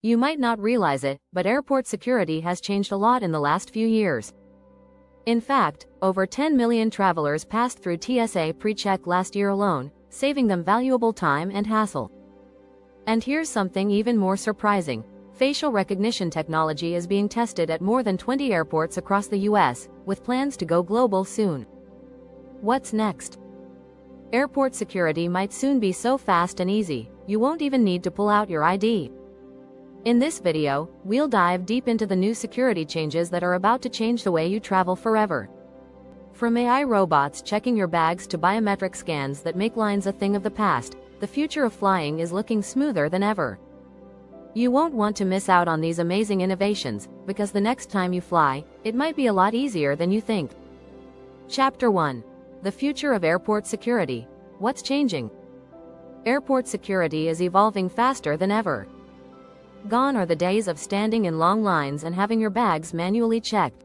You might not realize it, but airport security has changed a lot in the last few years. In fact, over 10 million travelers passed through TSA PreCheck last year alone, saving them valuable time and hassle. And here's something even more surprising. Facial recognition technology is being tested at more than 20 airports across the US, with plans to go global soon. What's next? Airport security might soon be so fast and easy, you won't even need to pull out your ID. In this video, we'll dive deep into the new security changes that are about to change the way you travel forever. From AI robots checking your bags to biometric scans that make lines a thing of the past, the future of flying is looking smoother than ever. You won't want to miss out on these amazing innovations, because the next time you fly, it might be a lot easier than you think. Chapter 1. The future of airport security. What's changing? Airport security is evolving faster than ever. Gone are the days of standing in long lines and having your bags manually checked.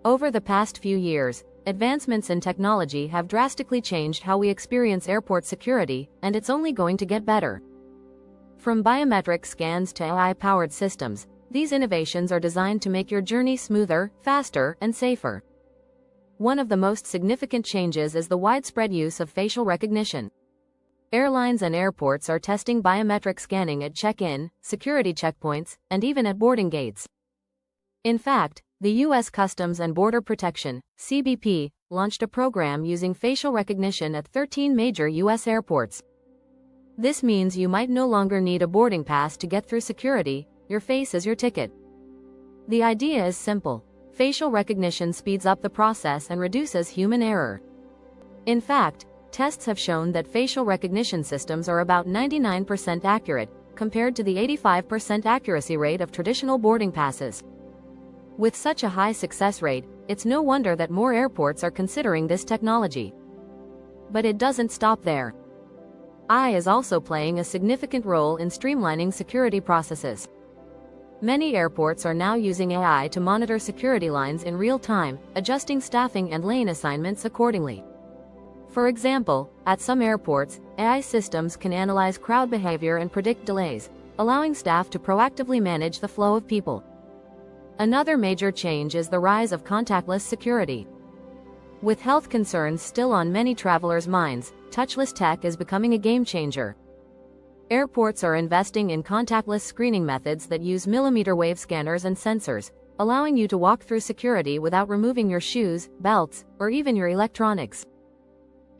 Over the past few years, advancements in technology have drastically changed how we experience airport security, and it's only going to get better. From biometric scans to AI-powered systems, these innovations are designed to make your journey smoother, faster, and safer. One of the most significant changes is the widespread use of facial recognition. Airlines and airports are testing biometric scanning at check-in, security checkpoints, and even at boarding gates. In fact, the U.S. Customs and Border Protection, CBP, launched a program using facial recognition at 13 major U.S. airports. This means you might no longer need a boarding pass to get through security, your face is your ticket. The idea is simple. Facial recognition speeds up the process and reduces human error. In fact, tests have shown that facial recognition systems are about 99% accurate, compared to the 85% accuracy rate of traditional boarding passes. With such a high success rate, it's no wonder that more airports are considering this technology. But it doesn't stop there. AI is also playing a significant role in streamlining security processes. Many airports are now using AI to monitor security lines in real time, adjusting staffing and lane assignments accordingly. For example, at some airports, AI systems can analyze crowd behavior and predict delays, allowing staff to proactively manage the flow of people. Another major change is the rise of contactless security. With health concerns still on many travelers' minds, touchless tech is becoming a game changer. Airports are investing in contactless screening methods that use millimeter wave scanners and sensors, allowing you to walk through security without removing your shoes, belts, or even your electronics.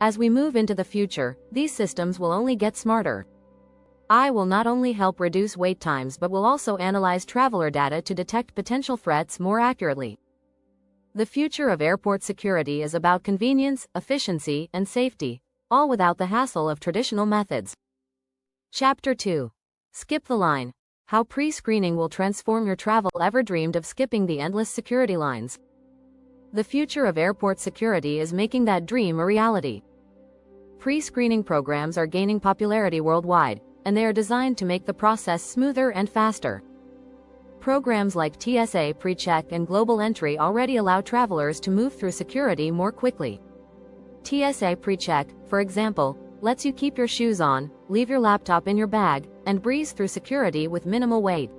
As we move into the future, these systems will only get smarter. AI will not only help reduce wait times but will also analyze traveler data to detect potential threats more accurately. The future of airport security is about convenience, efficiency, and safety, all without the hassle of traditional methods. Chapter 2. Skip the line. How pre-screening will transform your travel. Ever dreamed of skipping the endless security lines? The future of airport security is making that dream a reality. Pre-screening programs are gaining popularity worldwide, and they are designed to make the process smoother and faster. Programs like TSA PreCheck and Global Entry already allow travelers to move through security more quickly. TSA PreCheck, for example, lets you keep your shoes on, leave your laptop in your bag, and breeze through security with minimal wait.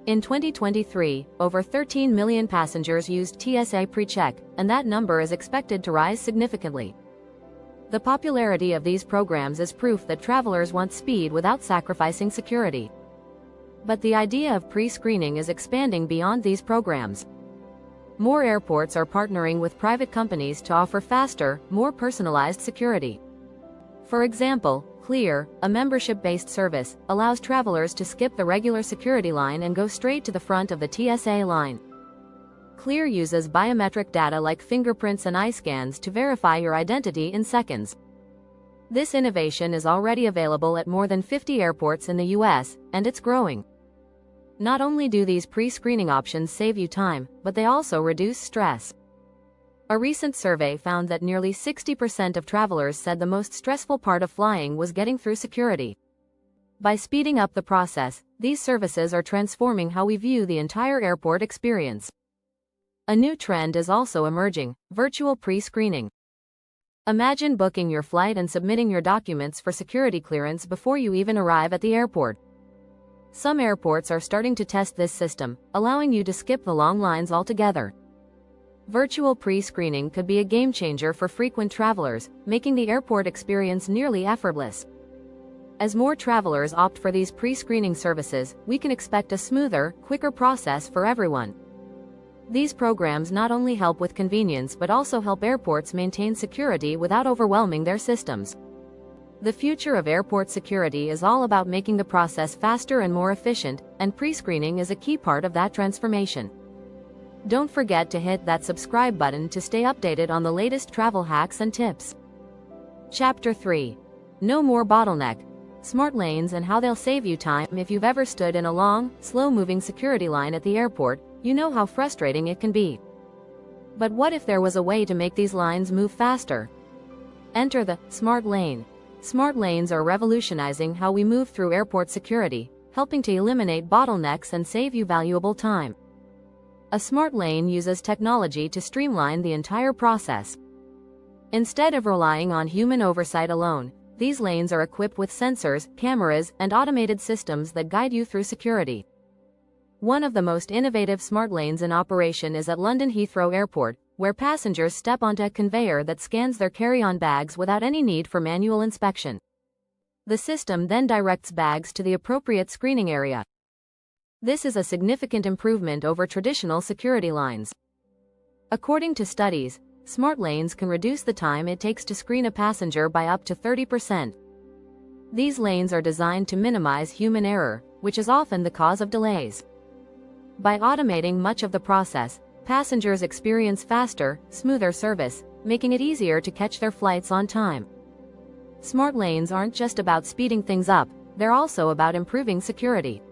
In 2023, over 13 million passengers used TSA PreCheck, and that number is expected to rise significantly. The popularity of these programs is proof that travelers want speed without sacrificing security. But the idea of pre-screening is expanding beyond these programs. More airports are partnering with private companies to offer faster, more personalized security. For example, Clear, a membership-based service, allows travelers to skip the regular security line and go straight to the front of the TSA line. Clear uses biometric data like fingerprints and eye scans to verify your identity in seconds. This innovation is already available at more than 50 airports in the US, and it's growing. Not only do these pre-screening options save you time, but they also reduce stress. A recent survey found that nearly 60% of travelers said the most stressful part of flying was getting through security. By speeding up the process, these services are transforming how we view the entire airport experience. A new trend is also emerging: virtual pre-screening. Imagine booking your flight and submitting your documents for security clearance before you even arrive at the airport. Some airports are starting to test this system, allowing you to skip the long lines altogether. Virtual pre-screening could be a game changer for frequent travelers, making the airport experience nearly effortless. As more travelers opt for these pre-screening services, we can expect a smoother, quicker process for everyone. These programs not only help with convenience but also help airports maintain security without overwhelming their systems. The future of airport security is all about making the process faster and more efficient, and pre-screening is a key part of that transformation. Don't forget to hit that subscribe button to stay updated on the latest travel hacks and tips. Chapter 3. No more bottleneck. Smart lanes and how they'll save you time. If you've ever stood in a long, slow-moving security line at the airport, you know how frustrating it can be. But what if there was a way to make these lines move faster? Enter the smart lane. Smart lanes are revolutionizing how we move through airport security, helping to eliminate bottlenecks and save you valuable time. A smart lane uses technology to streamline the entire process. Instead of relying on human oversight alone, these lanes are equipped with sensors, cameras, and automated systems that guide you through security. One of the most innovative smart lanes in operation is at London Heathrow Airport, where passengers step onto a conveyor that scans their carry-on bags without any need for manual inspection. The system then directs bags to the appropriate screening area. This is a significant improvement over traditional security lines. According to studies, smart lanes can reduce the time it takes to screen a passenger by up to 30%. These lanes are designed to minimize human error, which is often the cause of delays. By automating much of the process, passengers experience faster, smoother service, making it easier to catch their flights on time. Smart lanes aren't just about speeding things up, they're also about improving security.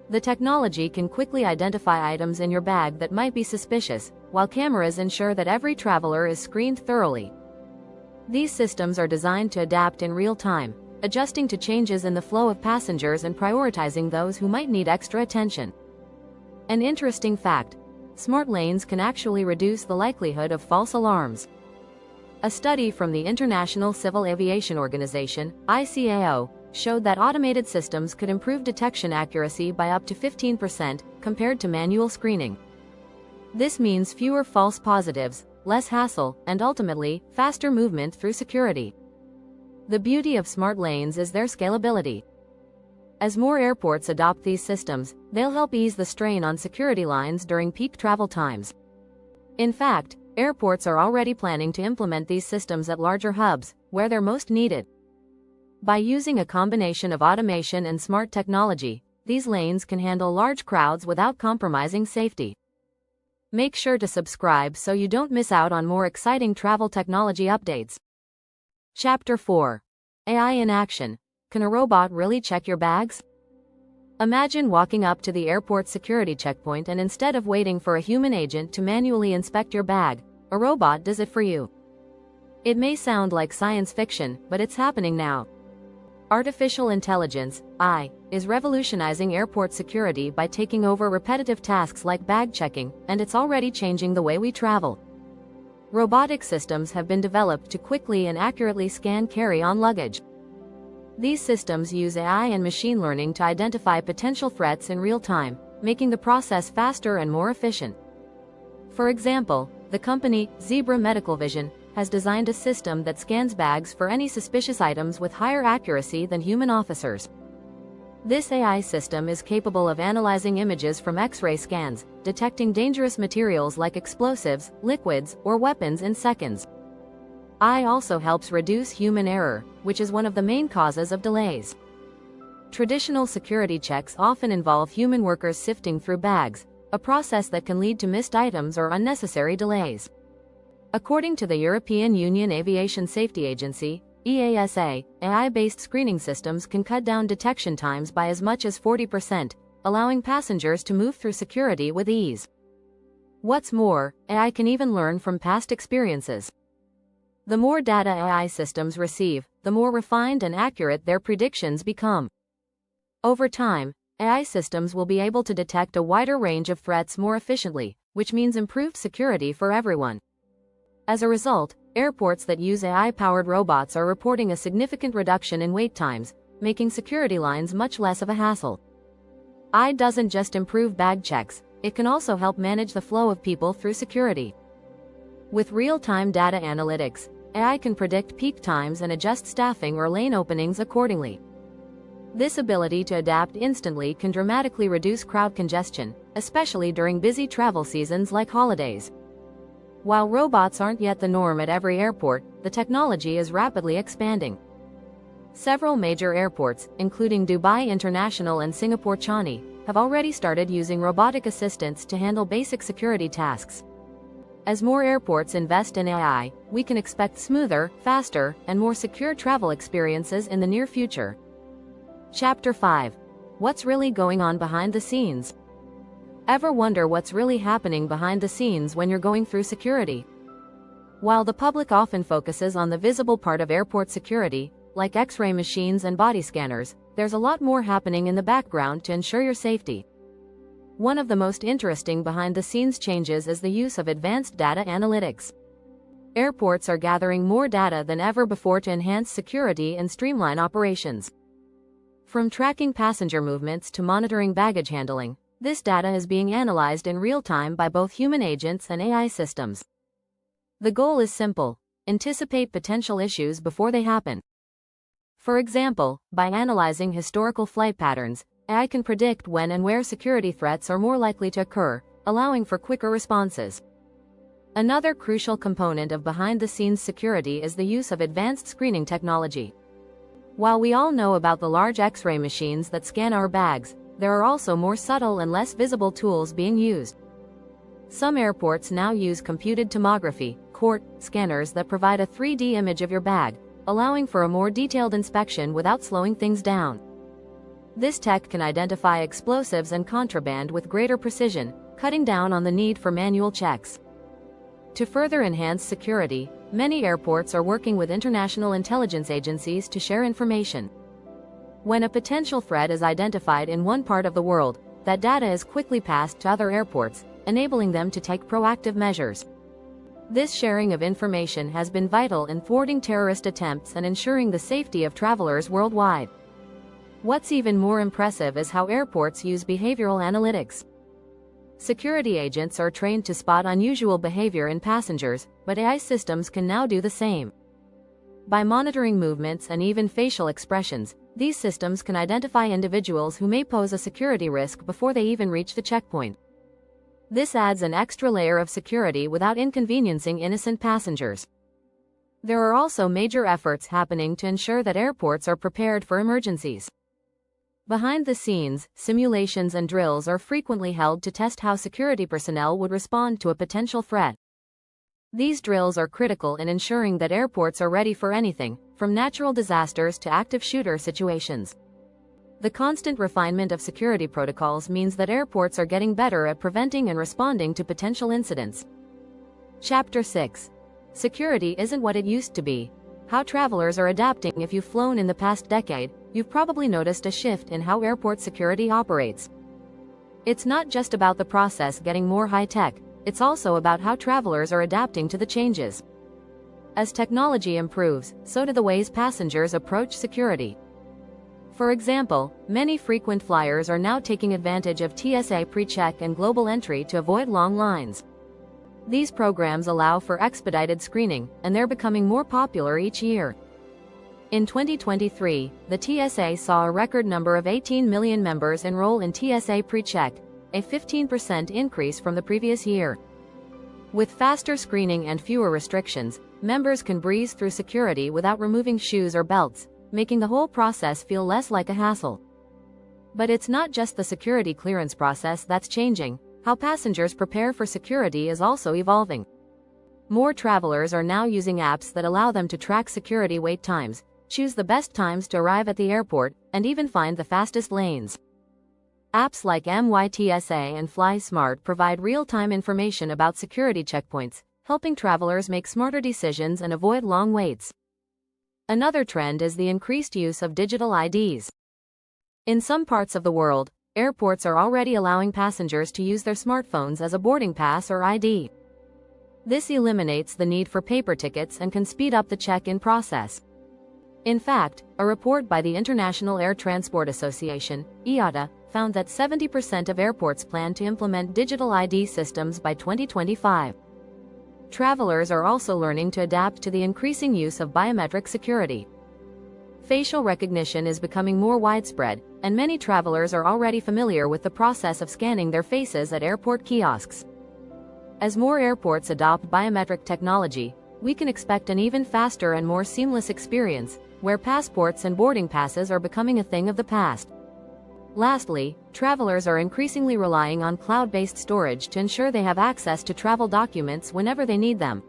The technology can quickly identify items in your bag that might be suspicious, while cameras ensure that every traveler is screened thoroughly. These systems are designed to adapt in real time, adjusting to changes in the flow of passengers and prioritizing those who might need extra attention. An interesting fact: smart lanes can actually reduce the likelihood of false alarms. A study from the International Civil Aviation Organization, ICAO, showed that automated systems could improve detection accuracy by up to 15% compared to manual screening. This means fewer false positives, less hassle, and ultimately, faster movement through security. The beauty of smart lanes is their scalability. As more airports adopt these systems, they'll help ease the strain on security lines during peak travel times. In fact, airports are already planning to implement these systems at larger hubs, where they're most needed. By using a combination of automation and smart technology, these lanes can handle large crowds without compromising safety. Make sure to subscribe so you don't miss out on more exciting travel technology updates. Chapter 4. AI in action. Can a robot really check your bags? Imagine walking up to the airport security checkpoint and instead of waiting for a human agent to manually inspect your bag, a robot does it for you. It may sound like science fiction, but it's happening now. Artificial intelligence, AI, is revolutionizing airport security by taking over repetitive tasks like bag checking, and it's already changing the way we travel. Robotic systems have been developed to quickly and accurately scan carry-on luggage. These systems use AI and machine learning to identify potential threats in real time, making the process faster and more efficient. For example, the company, Zebra Medical Vision, has designed a system that scans bags for any suspicious items with higher accuracy than human officers. This AI system is capable of analyzing images from X-ray scans, detecting dangerous materials like explosives, liquids, or weapons in seconds. AI also helps reduce human error, which is one of the main causes of delays. Traditional security checks often involve human workers sifting through bags, a process that can lead to missed items or unnecessary delays. According to the European Union Aviation Safety Agency, EASA, AI-based screening systems can cut down detection times by as much as 40%, allowing passengers to move through security with ease. What's more, AI can even learn from past experiences. The more data AI systems receive, the more refined and accurate their predictions become. Over time, AI systems will be able to detect a wider range of threats more efficiently, which means improved security for everyone. As a result, airports that use AI-powered robots are reporting a significant reduction in wait times, making security lines much less of a hassle. AI doesn't just improve bag checks, it can also help manage the flow of people through security. With real-time data analytics, AI can predict peak times and adjust staffing or lane openings accordingly. This ability to adapt instantly can dramatically reduce crowd congestion, especially during busy travel seasons like holidays. While robots aren't yet the norm at every airport, the technology is rapidly expanding. Several major airports, including Dubai International and Singapore Changi, have already started using robotic assistants to handle basic security tasks. As more airports invest in AI, we can expect smoother, faster, and more secure travel experiences in the near future. Chapter 5. What's really going on behind the scenes? Ever wonder what's really happening behind the scenes when you're going through security? While the public often focuses on the visible part of airport security, like X-ray machines and body scanners, there's a lot more happening in the background to ensure your safety. One of the most interesting behind-the-scenes changes is the use of advanced data analytics. Airports are gathering more data than ever before to enhance security and streamline operations. From tracking passenger movements to monitoring baggage handling, this data is being analyzed in real time by both human agents and AI systems. The goal is simple: anticipate potential issues before they happen. For example, by analyzing historical flight patterns, AI can predict when and where security threats are more likely to occur, allowing for quicker responses. Another crucial component of behind-the-scenes security is the use of advanced screening technology. While we all know about the large X-ray machines that scan our bags, there are also more subtle and less visible tools being used. Some airports now use computed tomography, CORT, scanners that provide a 3D image of your bag, allowing for a more detailed inspection without slowing things down. This tech can identify explosives and contraband with greater precision, cutting down on the need for manual checks. To further enhance security, many airports are working with international intelligence agencies to share information. When a potential threat is identified in one part of the world, that data is quickly passed to other airports, enabling them to take proactive measures. This sharing of information has been vital in thwarting terrorist attempts and ensuring the safety of travelers worldwide. What's even more impressive is how airports use behavioral analytics. Security agents are trained to spot unusual behavior in passengers, but AI systems can now do the same. By monitoring movements and even facial expressions, these systems can identify individuals who may pose a security risk before they even reach the checkpoint. This adds an extra layer of security without inconveniencing innocent passengers. There are also major efforts happening to ensure that airports are prepared for emergencies. Behind the scenes, simulations and drills are frequently held to test how security personnel would respond to a potential threat. These drills are critical in ensuring that airports are ready for anything, from natural disasters to active shooter situations. The constant refinement of security protocols means that airports are getting better at preventing and responding to potential incidents. Chapter 6. Security isn't what it used to be. How travelers are adapting. If you've flown in the past decade, you've probably noticed a shift in how airport security operates. It's not just about the process getting more high-tech, it's also about how travelers are adapting to the changes. As technology improves, so do the ways passengers approach security. For example, many frequent flyers are now taking advantage of TSA PreCheck and global entry to avoid long lines. These programs allow for expedited screening, and they're becoming more popular each year. In 2023, the TSA saw a record number of 18 million members enroll in TSA PreCheck, a 15% increase from the previous year. With faster screening and fewer restrictions, members can breeze through security without removing shoes or belts, making the whole process feel less like a hassle. But it's not just the security clearance process that's changing. How passengers prepare for security is also evolving. More travelers are now using apps that allow them to track security wait times, choose the best times to arrive at the airport, and even find the fastest lanes. Apps like MyTSA and FlySmart provide real-time information about security checkpoints, helping travelers make smarter decisions and avoid long waits. Another trend is the increased use of digital IDs. In some parts of the world, airports are already allowing passengers to use their smartphones as a boarding pass or ID. This eliminates the need for paper tickets and can speed up the check-in process. In fact, a report by the International Air Transport Association, IATA, found that 70% of airports plan to implement digital ID systems by 2025. Travelers are also learning to adapt to the increasing use of biometric security. Facial recognition is becoming more widespread, and many travelers are already familiar with the process of scanning their faces at airport kiosks. As more airports adopt biometric technology, we can expect an even faster and more seamless experience, where passports and boarding passes are becoming a thing of the past. Lastly, travelers are increasingly relying on cloud-based storage to ensure they have access to travel documents whenever they need them.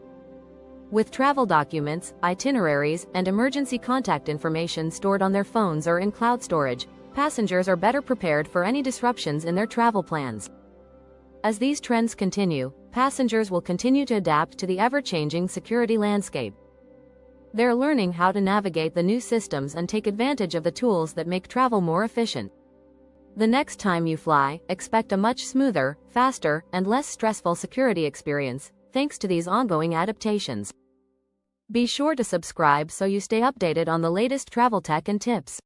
With travel documents, itineraries, and emergency contact information stored on their phones or in cloud storage, passengers are better prepared for any disruptions in their travel plans. As these trends continue, passengers will continue to adapt to the ever-changing security landscape. They're learning how to navigate the new systems and take advantage of the tools that make travel more efficient. The next time you fly, expect a much smoother, faster, and less stressful security experience, thanks to these ongoing adaptations. Be sure to subscribe so you stay updated on the latest travel tech and tips.